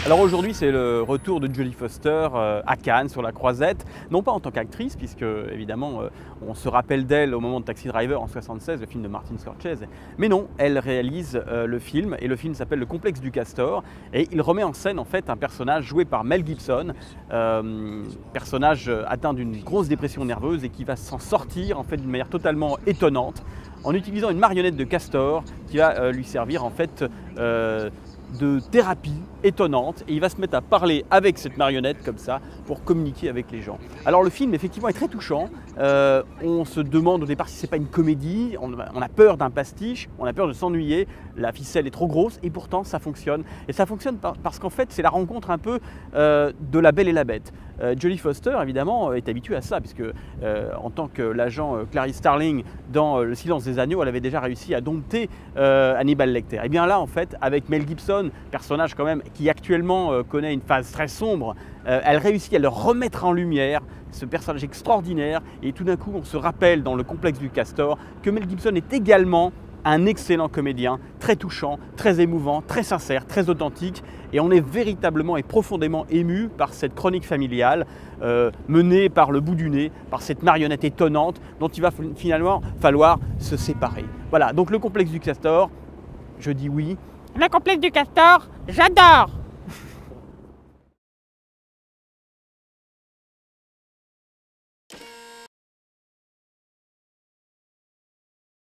Alors aujourd'hui, c'est le retour de Jodie Foster à Cannes sur la Croisette, non pas en tant qu'actrice, puisque évidemment on se rappelle d'elle au moment de Taxi Driver en 1976, le film de Martin Scorsese, mais non, elle réalise le film, et le film s'appelle Le Complexe du Castor, et il remet en scène en fait un personnage joué par Mel Gibson, personnage atteint d'une grosse dépression nerveuse et qui va s'en sortir en fait d'une manière totalement étonnante, en utilisant une marionnette de castor qui va lui servir en fait de thérapie étonnante, et il va se mettre à parler avec cette marionnette comme ça pour communiquer avec les gens. Alors le film effectivement est très touchant, on se demande au départ si c'est pas une comédie, on a peur d'un pastiche, on a peur de s'ennuyer, la ficelle est trop grosse et pourtant ça fonctionne. Et ça fonctionne parce qu'en fait c'est la rencontre un peu de la Belle et la Bête. Jodie Foster évidemment est habituée à ça puisque en tant que l'agent Clarice Starling dans Le Silence des Agneaux, elle avait déjà réussi à dompter Hannibal Lecter. Et bien là en fait avec Mel Gibson, personnage quand même qui actuellement connaît une phase très sombre, elle réussit à le remettre en lumière, ce personnage extraordinaire, et tout d'un coup on se rappelle dans Le Complexe du Castor que Mel Gibson est également un excellent comédien, très touchant, très émouvant, très sincère, très authentique, et on est véritablement et profondément ému par cette chronique familiale menée par le bout du nez, par cette marionnette étonnante dont il va finalement falloir se séparer. Voilà, donc Le Complexe du Castor, je dis oui. Le Complexe du Castor, j'adore!